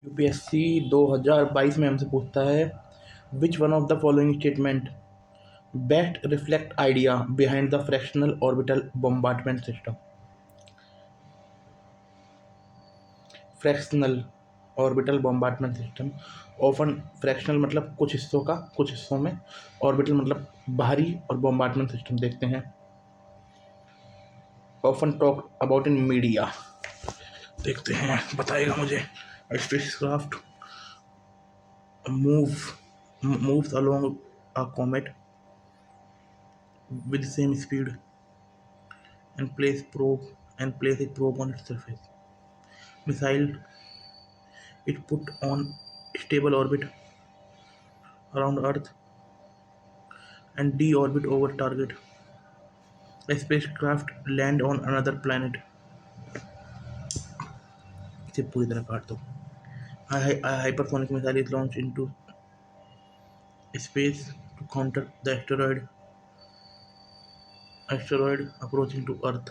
UPSC 2022 में हमसे पूछता है which one of the following statement best reflect idea behind the fractional orbital bombardment system. Fractional orbital bombardment system often fractional मतलब कुछ हिस्सों का कुछ हिस्सों में, ऑर्बिटल मतलब बाहरी, और बॉम्बार्डमेंट सिस्टम देखते हैं often talk about in media. देखते हैं बताएगा मुझे। Spacecraft moves along a comet with the same speed and place a probe on its surface. Missile is put on stable orbit around Earth and deorbit over target. A spacecraft land on another planet. इसे पूरी तरह काट दो। A hypersonic missile is launched into space to counter the asteroid approaching to Earth.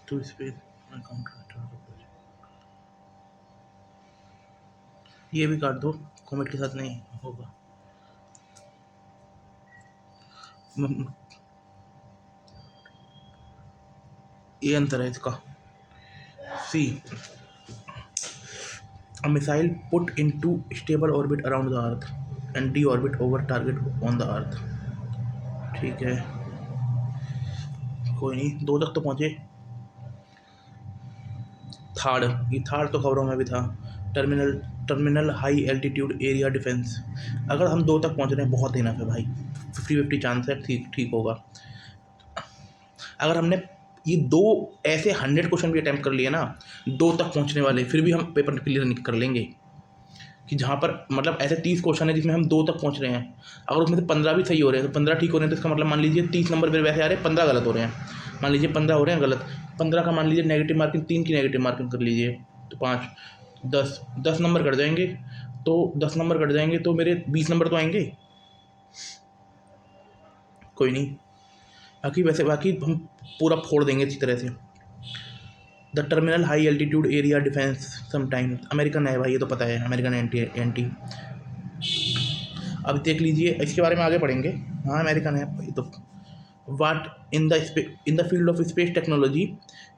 To space and counter asteroid approach. ये भी काट दो, comet के साथ नहीं होगा। ये अंतर है इसका। सी a missile put into stable orbit around the earth and deorbit over target on the earth। ठीक है, कोई नहीं, दो तक तो पहुंचे। ये थर्ड तो खबरों में भी था। Terminal terminal high altitude area defence. अगर हम दो तक पहुंच रहे हैं बहुत इनफ है भाई, 50-50 चांस है, ठीक ठीक होगा। अगर हमने ये दो ऐसे 100 क्वेश्चन भी अटैम्प्ट कर लिए ना, दो तक पहुंचने वाले, फिर भी हम पेपर क्लियर कर लेंगे। कि जहाँ पर मतलब ऐसे 30 क्वेश्चन है जिसमें हम दो तक पहुँच रहे हैं, अगर उसमें से 15 भी सही हो रहे हैं तो 15 ठीक हो रहे हैं, तो इसका मतलब मान लीजिए 30 नंबर पर वैसे आ रहे हैं, 15 गलत हो रहे हैं। मान लीजिए 15 हो रहे हैं गलत, 15 का मान लीजिए नेगेटिव मार्किंग, 3 की नेगेटिव मार्किंग कर लीजिए तो 5, 10 नंबर कट जाएंगे। तो 10 नंबर कट जाएंगे तो मेरे 20 नंबर तो आएंगे। कोई नहीं, बाकी हम पूरा फोड़ देंगे अच्छी तरह से। The terminal high altitude area defence sometimes, American है भाई, ये तो पता है, अमेरिकन एंटी। अब देख लीजिए, इसके बारे में आगे पढ़ेंगे। हाँ अमेरिकन है ये तो। What in the field of space technology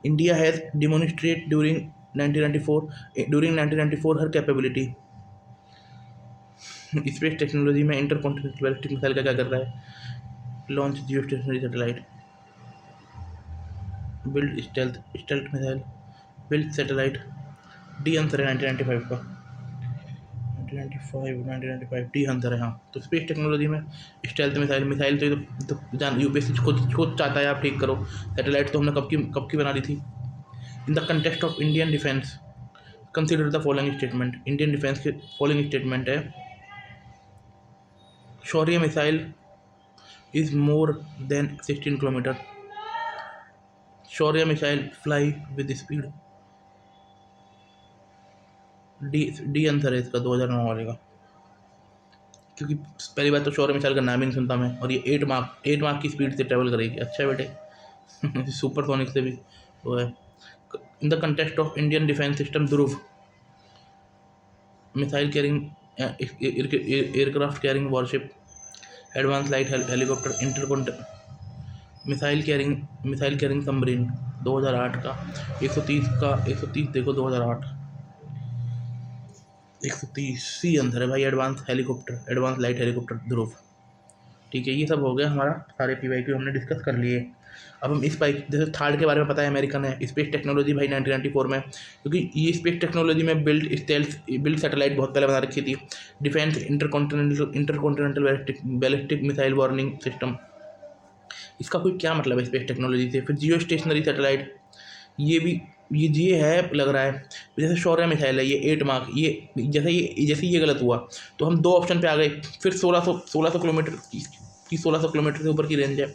India has demonstrated during 1994 her capability. Space technology में इंटरकॉन्टिनेंटल बैलिस्टिक मिसाइल का क्या कर रहा है? Launch geostationary satellite, build stealth missile, build satellite. The answer है 1995 का। 1995 डी आंसर है। हाँ, तो स्पेस टेक्नोलॉजी में स्टेल्थ मिसाइल तो जान यूपीएससी खुद चाहता है आप ठीक करो। सैटेलाइट तो हमने कब की बना दी थी। In the context of Indian defence consider the following statement. Indian defence के फॉलोइंग स्टेटमेंट है। Shaurya missile is more than 16 kilometre. Shaurya missile fly with speed. The answer है इसका 2009 वाले का। क्योंकि पहली बात तो शौर्य मिसाइल का नाम ही नहीं सुनता मैं, और ये 8 मार्क की स्पीड से ट्रेवल करेगी। अच्छा है बेटे सुपरसोनिक से भी वो है। In the context of Indian defence system Dhruv missile carrying aircraft carrying warship advance light helicopter intercontinental missile carrying submarine 2008 का। 130 देखो 2008 130 सी आंसर है भाई। एडवांस लाइट हेलीकॉप्टर ध्रुव। ठीक है, ये सब हो गया हमारा, सारे PYQ हमने डिस्कस कर लिए। अब हम इस बाइक जैसे थर्ड के बारे में पता है, अमेरिकन है। स्पेस टेक्नोलॉजी भाई 1994 में, क्योंकि ये स्पेस टेक्नोलॉजी में बिल्ड सैटेलाइट बहुत पहले बना रखी थी। Defence intercontinental ballistic missile warning system, इसका कोई क्या मतलब है स्पेस टेक्नोलॉजी से। फिर जियो स्टेशनरी सैटेलाइट, ये है लग रहा है। जैसे शौर्य मिसाइल है, ये 8 मार्क, ये जैसे ये गलत हुआ तो हम दो ऑप्शन पे आ गए। फिर 1600 किलोमीटर की 1600 किलोमीटर से ऊपर की रेंज है,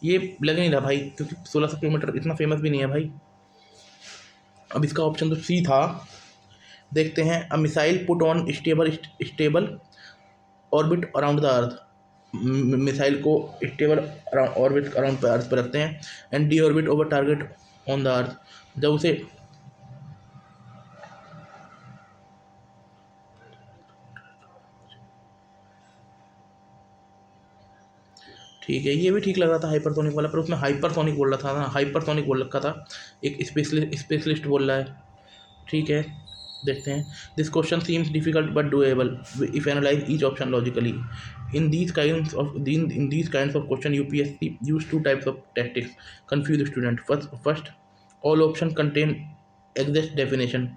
ये लग नहीं रहा भाई, क्योंकि 1600 किलोमीटर इतना फेमस भी नहीं है भाई। अब इसका ऑप्शन तो सी था। देखते हैं। A missile put on stable orbit around the earth. Missile को स्टेबल ऑर्बिट अराउंड अर्थ पर रखते हैं and D orbit over target on the earth. जब उसे ठीक है, ये भी ठीक लग रहा था हाइपरसोनिक वाला, पर उसमें हाइपरसोनिक बोल रहा था ना, हाइपरसोनिक बोल रखा था, एक स्पेशलिस्ट बोल रहा है। ठीक है, देखते हैं। This question seems difficult but doable if analyse each option logically. In these kinds of question, UPSC use two types of tactics confuse student. First, all option contain exact definition.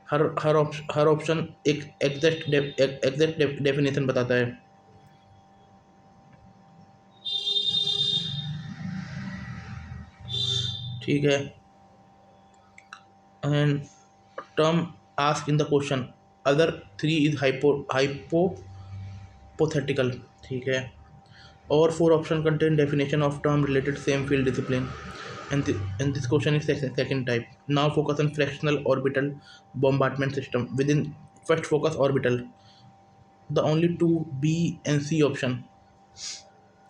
Her option एक exact definition बताता है। ठीक है, and term ask in the question, other three is hypothetical. ठीक है, और four option contain definition of term related same field discipline, and this question is second type. Now focus on fractional orbital bombardment system. Within first focus orbital, the only two B and C option,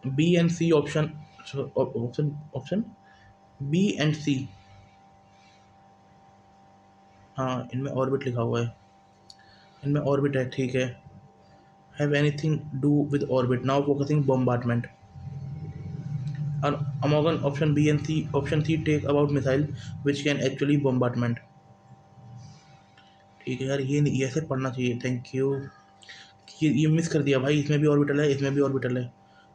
B and C option, so option B and C, हाँ इनमें orbit लिखा हुआ है, इनमें orbit है। ठीक है, have anything do with orbit. Now focusing bombardment. Among option B and C, option C talk about missile which can actually bombardment. ठीक है यार, ये ऐसे पढ़ना चाहिए। Thank you. ये मिस कर दिया भाई, इसमें भी ऑर्बिटल है, इसमें भी ऑर्बिटल है,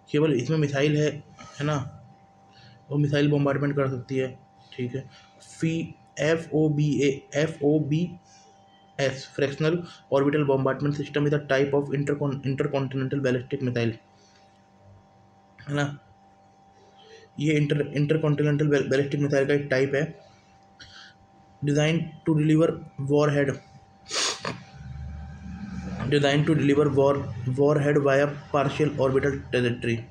केवल इसमें मिसाइल है ना, वो मिसाइल बॉम्बार्डमेंट कर सकती है। ठीक है, फी FOBS fractional orbital bombardment system is a type of intercontinental ballistic missile, है ना। ये इंटरकॉन्टिनेंटल बैलिस्टिक मिसाइल का एक टाइप है, design to deliver warhead via partial orbital trajectory.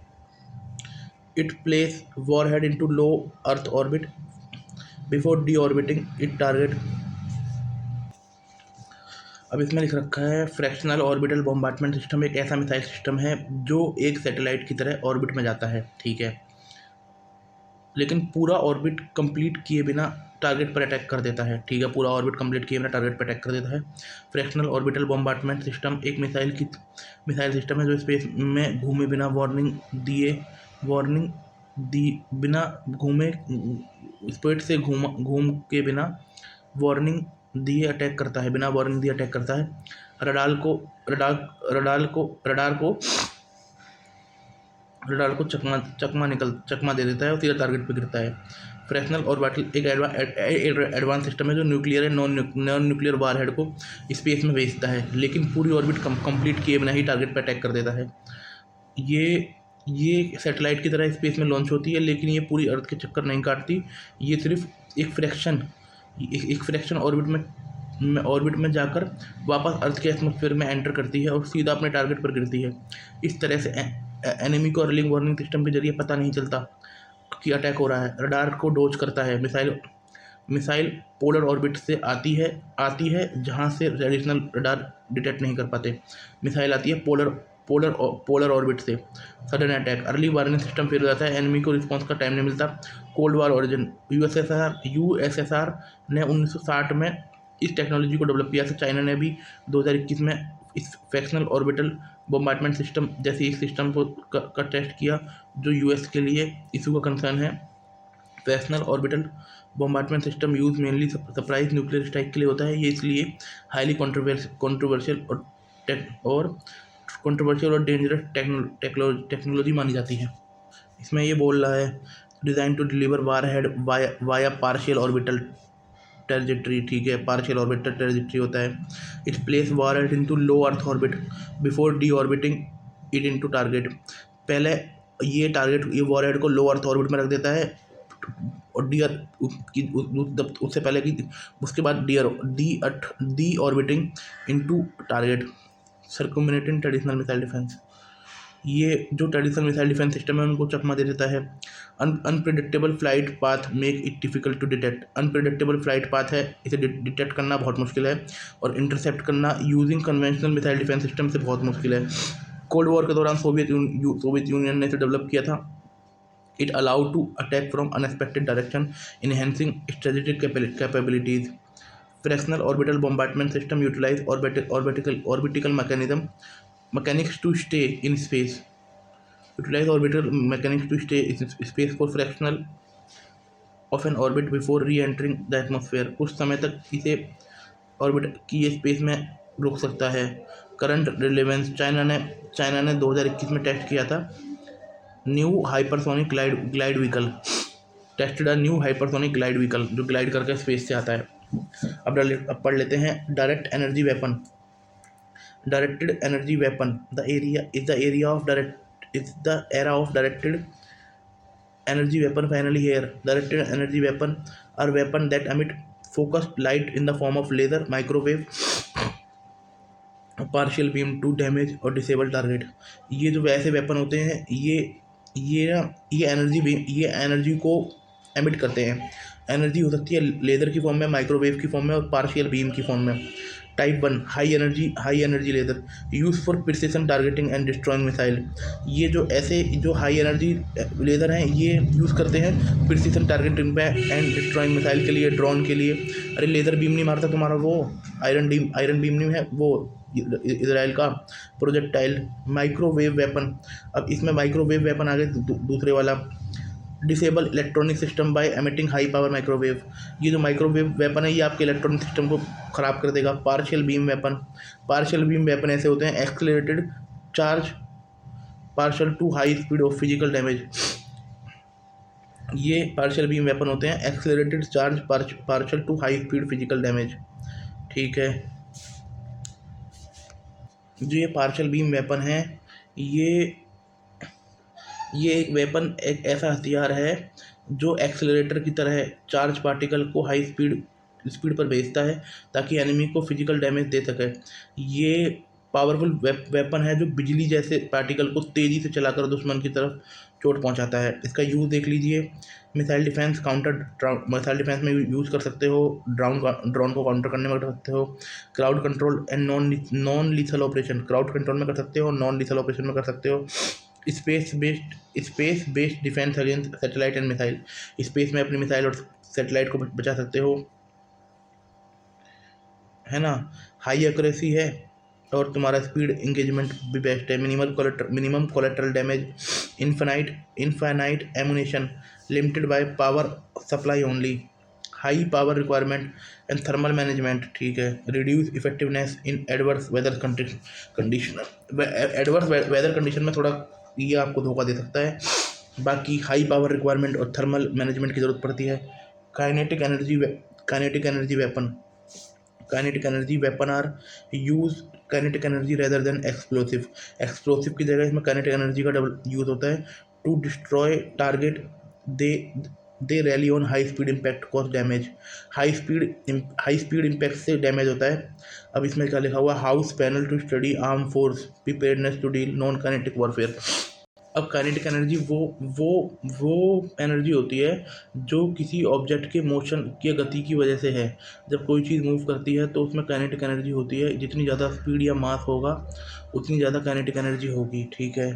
It place warhead into low Earth orbit before deorbiting its target. अब इसमें लिख रखा है फ्रैक्शनल ऑर्बिटल बॉम्बार्डमेंट सिस्टम एक ऐसा मिसाइल सिस्टम है जो एक सैटेलाइट की तरह ऑर्बिट में जाता है। ठीक है, लेकिन पूरा ऑर्बिट कंप्लीट किए बिना टारगेट पर अटैक कर देता है। ठीक है, पूरा ऑर्बिट कंप्लीट किए बिना टारगेट पर अटैक कर देता है। फ्रैक्शनल ऑर्बिटल बॉम्बार्डमेंट सिस्टम एक मिसाइल सिस्टम है जो स्पेस में घूमे बिना बिना घूमे स्पेस से घूम के बिना वार्निंग दिए अटैक करता है, बिना वार्निंग दिए अटैक करता है। रडार को चकमा दे देता है और सीधा टारगेट पे गिरता है। फ्रैक्शनल ऑर्बिटल एक एडवांस सिस्टम है जो न्यूक्लियर या नॉन न्यूक्लियर वारहेड को स्पेस में भेजता है, लेकिन पूरी ऑर्बिट कंप्लीट किए बिना ही टारगेट पर अटैक कर देता है। ये सैटेलाइट की तरह स्पेस में लॉन्च होती है, लेकिन ये पूरी अर्थ के चक्कर नहीं काटती। ये सिर्फ एक फ्रैक्शन ऑर्बिट में जाकर वापस अर्थ के एटमॉस्फेयर में एंटर करती है और सीधा अपने टारगेट पर गिरती है। इस तरह से एनिमी को अर्ली वार्निंग सिस्टम के जरिए पता नहीं चलता कि अटैक हो रहा है। रडार को डोज करता है। मिसाइल पोलर ऑर्बिट से आती है जहां से ट्रेडिशनल रडार डिटेक्ट नहीं कर पाते। मिसाइल आती है पोलर ऑर्बिट से। Sudden attack, early warning system fail हो जाता है, एनिमी को रिस्पॉन्स का टाइम नहीं मिलता। कोल्ड वार ओरिजिन, यूएसएसआर ने 1960 में इस टेक्नोलॉजी को डेवलप किया था। चाइना ने भी 2021 में इस फ्रैक्शनल ऑर्बिटल बॉम्बार्डमेंट सिस्टम जैसी एक सिस्टम का टेस्ट किया जो यूएस के लिए इशू का कंसर्न है। Fractional orbital bombardment system use mainly surprise nuclear strike के लिए होता है। ये इसलिए हाईली कंट्रोवर्शियल और डेंजरस टेक्नोलॉजी मानी जाती है। इसमें ये बोल रहा है design to deliver warhead via partial orbital trajectory. ठीक है, पार्शियल ऑर्बिटल ट्रैजेक्टरी होता है। It place warhead into low earth orbit before deorbiting it into target. पहले ये वारहेड को लो अर्थ ऑर्बिट में रख देता है और उससे पहले कि उसके बाद deorbiting into target. Circumventing traditional missile defence, ये जो ट्रेडिशनल मिसाइल डिफेंस सिस्टम है उनको चकमा दे देता है। Unpredictable flight path make it difficult to detect. Unpredictable flight path है, इसे डिटेक्ट करना बहुत मुश्किल है और इंटरसेप्ट करना using conventional missile defence system से बहुत मुश्किल है। कोल्ड वॉर के दौरान सोवियत यूनियन ने इसे डेवलप किया था। It allowed to attack from unexpected direction, enhancing strategic capabilities. Fractional orbital bombardment system utilize orbital mechanics to stay in space. Utilize orbital mechanics to stay in space for fractional of an orbit before re-entering the atmosphere. कुछ समय तक इसे orbit की ये space में रुक सकता है। करंट रिलेवेंस, चाइना ने 2021 में टेस्ट किया था new hypersonic glide vehicle, tested a new hypersonic glide vehicle जो ग्लाइड करके स्पेस से आता है। अब पढ़ लेते हैं direct energy weapon. Directed energy weapon the era of directed energy weapon finally here. Directed energy weapon are weapon that emit focused light in the form of laser, microwave, partial beam to damage और disable target। ये जो वैसे weapon होते हैं ये energy को emit करते हैं। एनर्जी हो सकती है लेज़र की फॉर्म में, माइक्रोवेव की फॉर्म में और पार्शियल बीम की फॉर्म में। Type 1 high energy laser use for precision targeting and destroying missile. ये जो हाई एनर्जी लेज़र हैं ये यूज़ करते हैं प्रिसिशन टारगेटिंग पे एंड डिस्ट्रॉइंग मिसाइल के लिए, ड्रोन के लिए। अरे लेज़र बीम नहीं मारता तुम्हारा वो आयरन बीम नहीं है वो इजराइल का प्रोजेक्टाइल। माइक्रोवेव वेपन, अब इसमें माइक्रोवेव वेपन आ गए दूसरे वाला। Disable electronic system by emitting high power microwave. ये जो माइक्रोवेव वेपन है ये आपके इलेक्ट्रॉनिक सिस्टम को ख़राब कर देगा। पार्शियल बीम वेपन ऐसे होते हैं accelerated charge particle to high speed of physical damage. ये पार्शियल बीम वेपन होते हैं accelerated charge particle to high speed physical damage. ठीक है, जो ये पार्शियल बीम वेपन है ये एक वेपन एक ऐसा हथियार है जो एक्सेलरेटर की तरह चार्ज पार्टिकल को हाई स्पीड पर भेजता है ताकि एनिमी को फिजिकल डैमेज दे सके। ये पावरफुल वेपन है जो बिजली जैसे पार्टिकल को तेज़ी से चलाकर दुश्मन की तरफ चोट पहुंचाता है। इसका यूज़ देख लीजिए, मिसाइल डिफेंस में यूज़ कर सकते हो, ड्रोन को काउंटर करने में कर सकते हो, crowd control and non lethal operation, crowd control में कर सकते हो, नॉन लीथल ऑपरेशन में कर सकते हो। Space based defence against satellite and missile, space में अपनी मिसाइल और सैटेलाइट को बचा सकते हो, है ना। हाई एक्यूरेसी है और तुम्हारा स्पीड इंगेजमेंट भी बेस्ट है। Minimum collateral damage, infinite ammunition, limited by power supply only, high power requirement and thermal management. ठीक है, reduce effectiveness in adverse weather condition. Adverse weather condition में थोड़ा ये आपको धोखा दे सकता है, बाकी हाई पावर रिक्वायरमेंट और थर्मल मैनेजमेंट की ज़रूरत पड़ती है। Kinetic energy weapon are use kinetic energy rather than explosive की जगह इसमें काइनेटिक एनर्जी का यूज़ होता है। To destroy target they rely on high speed impact cause damage. High speed impact से डैमेज होता है। अब इसमें क्या लिखा हुआ, house panel to study arm force preparedness to deal non kinetic warfare. अब काइनेटिक एनर्जी वो एनर्जी होती है जो किसी ऑब्जेक्ट के मोशन की गति की वजह से है। जब कोई चीज़ मूव करती है तो उसमें काइनेटिक एनर्जी होती है, जितनी ज़्यादा स्पीड या मास होगा उतनी ज़्यादा काइनेटिक एनर्जी होगी। ठीक है,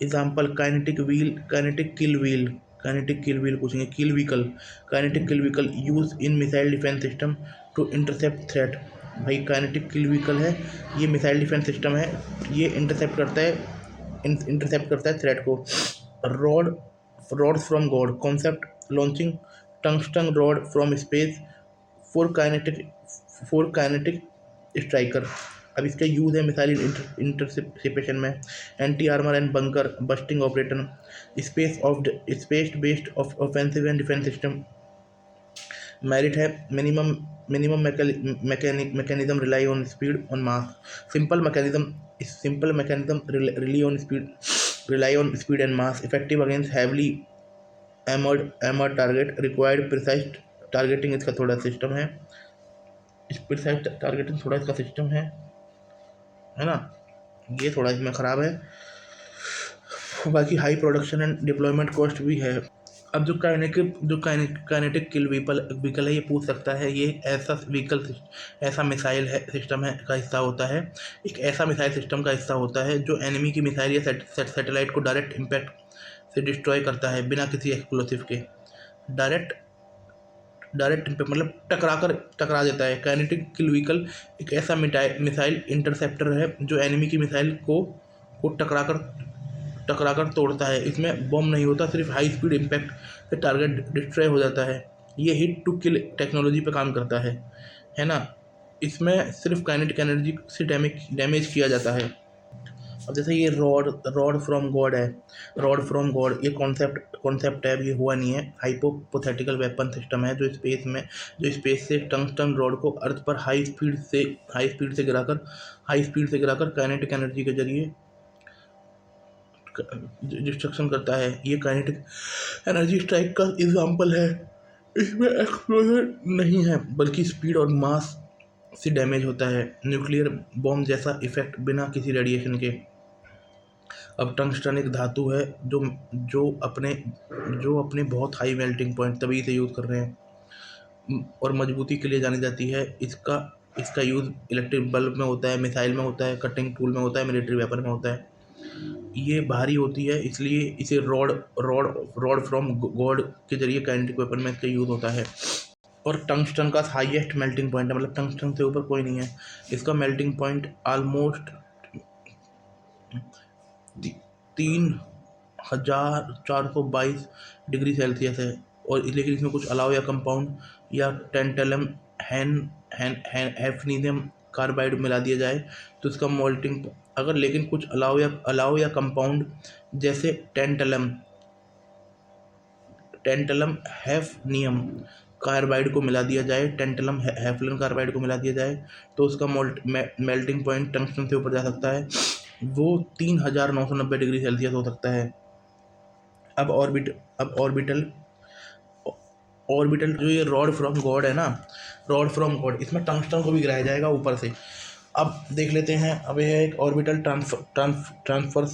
एग्जाम्पल काइनेटिक किल व्हील पूछेंगे। Kill vehicle, kinetic kill vehicle use in missile defence system to intercept threat. भाई काइनेटिक किल व्हीकल है, ये मिसाइल डिफेंस सिस्टम है, ये इंटरसेप्ट करता है थ्रेट को। Rod from God concept, launching tungsten rod from space for kinetic striker. अब इसका यूज़ है मिसाइल इंटरसेप्शन में, anti armour and bunker busting operator, space based offensive and defence system. Merit है minimum mechanism rely on speed on mass. Simple mechanism rely on speed and mass, effective against heavily armoured target, required precise targeting. इसका थोड़ा system है, precise targeting थोड़ा इसका system है ना, ये थोड़ा इसमें ख़राब है। बाकी high production and deployment cost भी है। अब जो काइनेटिक किल व्हीकल है, ये पूछ सकता है, ये ऐसा व्हीकल ऐसा मिसाइल है सिस्टम है का हिस्सा होता है, एक ऐसा मिसाइल सिस्टम का हिस्सा होता है जो एनिमी की मिसाइल या सैटेलाइट को डायरेक्ट इम्पैक्ट से डिस्ट्रॉय करता है बिना किसी एक्सप्लोसिव के। डायरेक्ट डायरेक्ट इम्पैक्ट मतलब टकरा देता है। काइनेटिक किल व्हीकल एक ऐसा मिसाइल इंटरसेप्टर है जो एनिमी की मिसाइल को टकरा कर तोड़ता है। इसमें बम नहीं होता, सिर्फ हाई स्पीड इम्पैक्ट से टारगेट डिस्ट्रॉय हो जाता है। ये हिट टू किल टेक्नोलॉजी पे काम करता है ना। इसमें सिर्फ काइनेटिक एनर्जी से डैमेज किया जाता है। अब जैसे ये रॉड फ्रॉम गॉड है, रॉड फ्रॉम गॉड ये कॉन्सेप्ट है, ये हुआ नहीं है। हाइपोथेटिकल वेपन सिस्टम है जो स्पेस से टंगस्टन रॉड को अर्थ पर हाई स्पीड से गिराकर काइनेटिक एनर्जी के जरिए डिस्ट्रक्शन करता है। ये काइनेटिक एनर्जी स्ट्राइक का एग्जाम्पल है। इसमें एक्सप्लोजन नहीं है बल्कि स्पीड और मास से डैमेज होता है, न्यूक्लियर बॉम्ब जैसा इफेक्ट बिना किसी रेडिएशन के। अब टंगस्टन एक धातु है जो अपने बहुत हाई मेल्टिंग पॉइंट तभी इसे यूज़ कर रहे हैं और मजबूती के लिए जानी जाती है। इसका यूज़ इलेक्ट्रिक बल्ब में होता है, मिसाइल में होता है, कटिंग टूल में होता है, मिलिट्री वेपन में होता है। ये भारी होती है, इसलिए इसे रॉड फ्रॉम गॉड के जरिए काइनेटिक वेपन में इसका यूज़ होता है। और टंगस्टन का हाईएस्ट मेल्टिंग पॉइंट है, मतलब टंगस्टन से ऊपर कोई नहीं है। इसका melting point almost 3422 degree Celsius है। और लेकिन इसमें कुछ अलाव या कंपाउंड या टेंटलम हैफनीशियम कार्बाइड मिला दिया जाए तो इसका मोल्टिंग, अगर लेकिन कुछ अलाव या कंपाउंड जैसे टेंटलम हैफनियम कार्बाइड को मिला दिया जाए, टेंटलम हैफलन कार्बाइड को मिला दिया जाए तो उसका मेल्टिंग पॉइंट टंगस्टन से ऊपर जा सकता है। वो 3990 डिग्री सेल्सियस हो सकता है। अब ऑर्बिटल जो ये रॉड फ्रॉम गॉड है ना, रॉड फ्रॉम गॉड, इसमें टंगस्टन को भी गिराया जाएगा ऊपर से। अब देख लेते हैं। अब यह है एक orbital transfer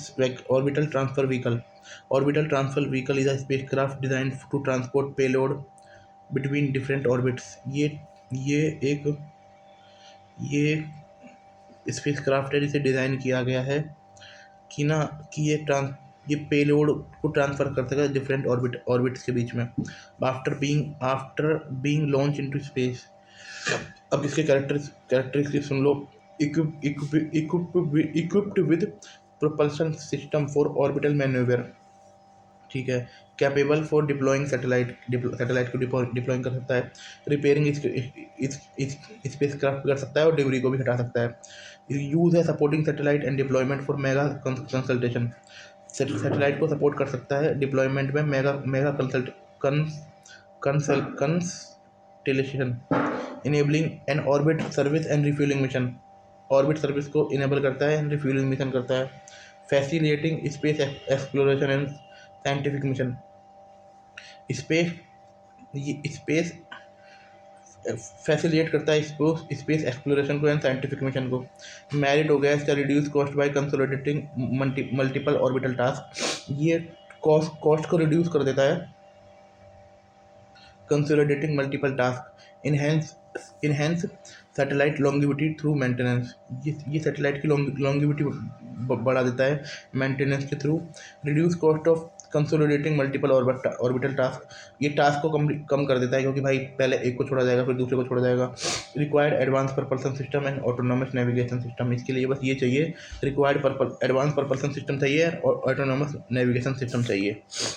vehicle. Orbital transfer vehicle is a spacecraft designed to transport payload between different orbits. ये स्पेसक्राफ्ट है जिसे डिज़ाइन किया गया है कि ये पेलोड को ट्रांसफ़र कर सके डिफरेंट ऑर्बिट्स के बीच में after being launch into space. अब इसके characteristics soon low. Equipped with propulsion system for orbital manoeuvre, ठीक है। कैपेबल फॉर डिप्लॉइंग सैटेलाइट को डिप्लॉइंग कर सकता है। रिपेयरिंग स्पेसक्राफ्ट कर सकता है और डिब्री को भी हटा सकता है। यूज़ है supporting satellite and deployment for mega consultation. Satellite को सपोर्ट कर सकता है डिप्लॉयमेंट में mega consultation. Enabling N orbit service and refuelling mission. Orbit service को इनेबल करता है एंड रिफ्यूलिंग मिशन करता है। Facilitating space exploration and scientific mission. Space facilitate करता है स्पेस एक्सप्लोरेशन को एंड साइंटिफिक मिशन को। मैरिट हो गया इसका reduce cost by consolidating multiple orbital task. ये कॉस्ट को रिड्यूस कर देता है। Consolidating multiple task. Enhance satellite longevity through maintenance. ये सैटेलाइट की लॉन्गिविटी बढ़ा देता है मेंटेनेंस के through. Reduce cost of consolidating multiple orbital task. ये टास्क को कम कर देता है क्योंकि भाई पहले एक को छोड़ा जाएगा फिर दूसरे को छोड़ा जाएगा। Required advance propulsion system and autonomous navigation system. इसके लिए बस ये चाहिए, रिक्वायर्ड एडवांस परपल्सन सिस्टम चाहिए और ऑटोनोमस नेविगेशन सिस्टम चाहिए।